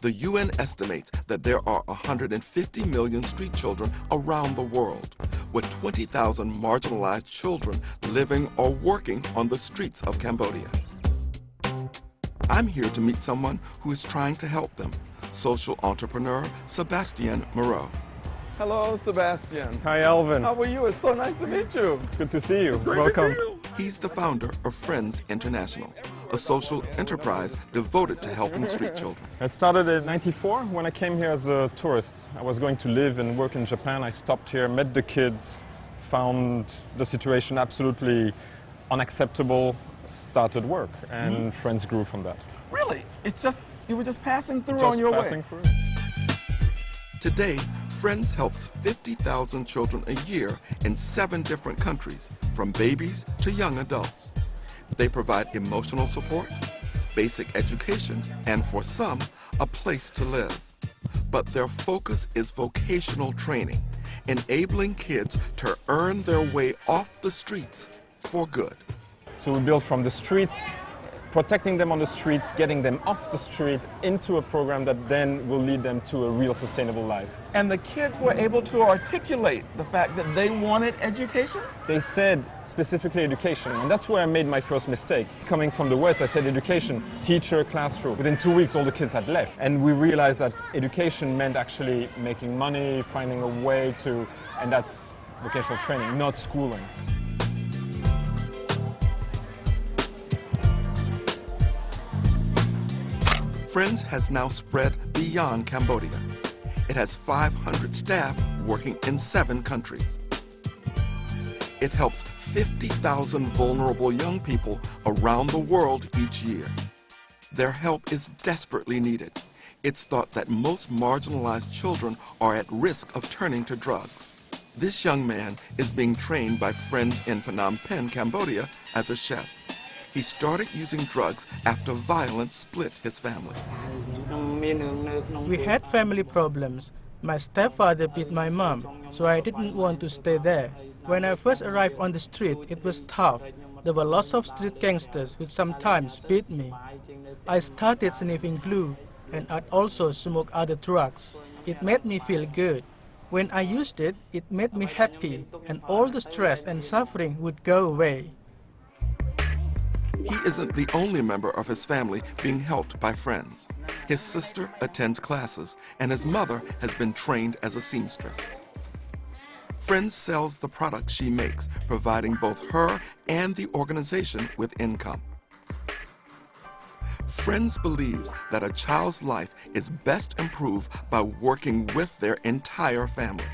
The UN estimates that there are 150 million street children around the world, with 20,000 marginalized children living or working on the streets of Cambodia. I'm here to meet someone who is trying to help them, social entrepreneur Sebastian Moreau. Hello, Sebastian. Hi, Alvin. How are you? It's so nice to meet you. Good to see you. It's great Welcome. to see you. He's the founder of Friends International, a social enterprise devoted to helping street children. It started in '94 when I came here as a tourist. I was going to live and work in Japan. I stopped here, met the kids, found the situation absolutely unacceptable, started work, and Friends grew from that. Really? It's just, you were just passing through on your way? Through. Today, Friends helps 50,000 children a year in 7 different countries, from babies to young adults. They provide emotional support, basic education, and for some, a place to live. But their focus is vocational training, enabling kids to earn their way off the streets for good. So we built from the streets, protecting them on the streets, getting them off the street into a program that then will lead them to a real sustainable life. And the kids were able to articulate the fact that they wanted education? They said specifically education, and that's where I made my first mistake. Coming from the West, I said education, teacher, classroom. Within 2 weeks, all the kids had left. And we realized that education meant actually making money, finding a way to, and that's vocational training, not schooling. Friends has now spread beyond Cambodia. It has 500 staff working in 7 countries. It helps 50,000 vulnerable young people around the world each year. Their help is desperately needed. It's thought that most marginalized children are at risk of turning to drugs. This young man is being trained by Friends in Phnom Penh, Cambodia, as a chef. He started using drugs after violence split his family. We had family problems. My stepfather beat my mom, so I didn't want to stay there. When I first arrived on the street, it was tough. There were lots of street gangsters who sometimes beat me. I started sniffing glue, and I'd also smoke other drugs. It made me feel good. When I used it, it made me happy, and all the stress and suffering would go away. He isn't the only member of his family being helped by Friends. His sister attends classes, and his mother has been trained as a seamstress. Friends sells the products she makes, providing both her and the organization with income. Friends believes that a child's life is best improved by working with their entire family.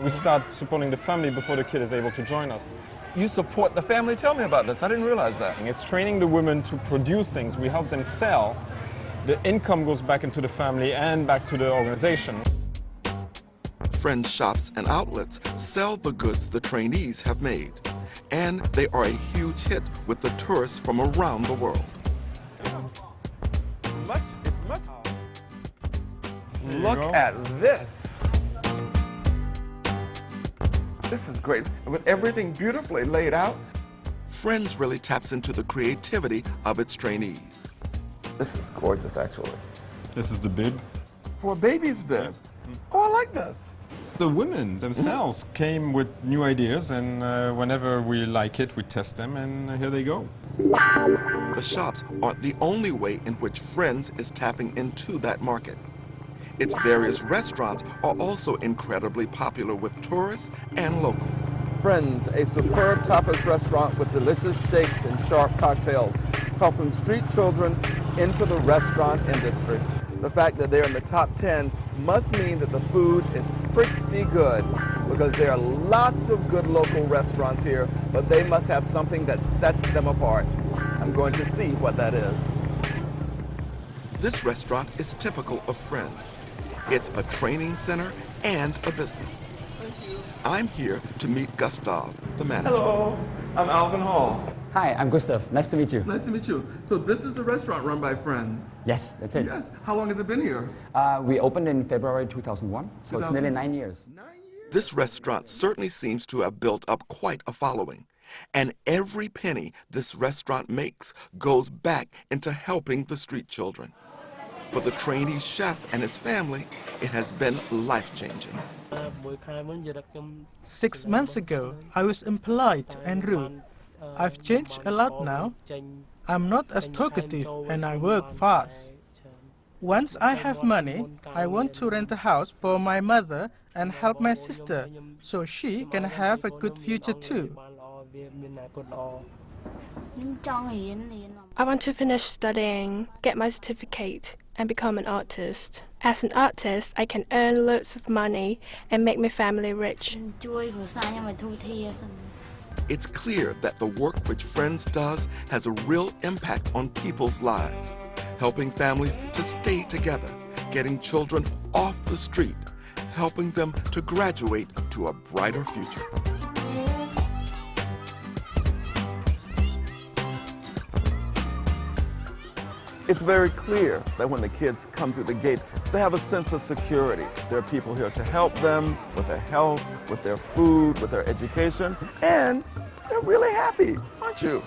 We start supporting the family before the kid is able to join us. You support the family? Tell me about this. I didn't realize that. It's training the women to produce things. We help them sell. The income goes back into the family and back to the organization. Friends shops and outlets sell the goods the trainees have made, and they are a huge hit with the tourists from around the world. Look at this. This is great. With everything beautifully laid out. Friends really taps into the creativity of its trainees. This is gorgeous, actually. This is the bib. For a baby's bib. Oh, I like this. The women themselves came with new ideas, and whenever we like it, we test them, and here they go. The shops aren't the only way in which Friends is tapping into that market. Its various restaurants are also incredibly popular with tourists and locals. Friends, a superb tapas restaurant with delicious shakes and sharp cocktails, helping street children into the restaurant industry. The fact that they're in the top 10 must mean that the food is pretty good, because there are lots of good local restaurants here, but they must have something that sets them apart. I'm going to see what that is. This restaurant is typical of Friends. It's a training center and a business. I'm here to meet Gustav, the manager. Hello, I'm Alvin Hall. Hi, I'm Gustav. Nice to meet you. Nice to meet you. So this is a restaurant run by Friends? Yes, that's it. Yes. How long has it been here? We opened in February 2001, so it's nearly 9 years. 9 years? This restaurant certainly seems to have built up quite a following. And every penny this restaurant makes goes back into helping the street children. For the trainee chef and his family, it has been life-changing. 6 months ago, I was impolite and rude. I've changed a lot now. I'm not as talkative and I work fast. Once I have money, I want to rent a house for my mother and help my sister so she can have a good future too. I want to finish studying, get my certificate, and become an artist. As an artist, I can earn loads of money and make my family rich. It's clear that the work which Friends does has a real impact on people's lives, helping families to stay together, getting children off the street, helping them to graduate to a brighter future. It's very clear that when the kids come through the gates, they have a sense of security. There are people here to help them with their health, with their food, with their education, and they're really happy, aren't you?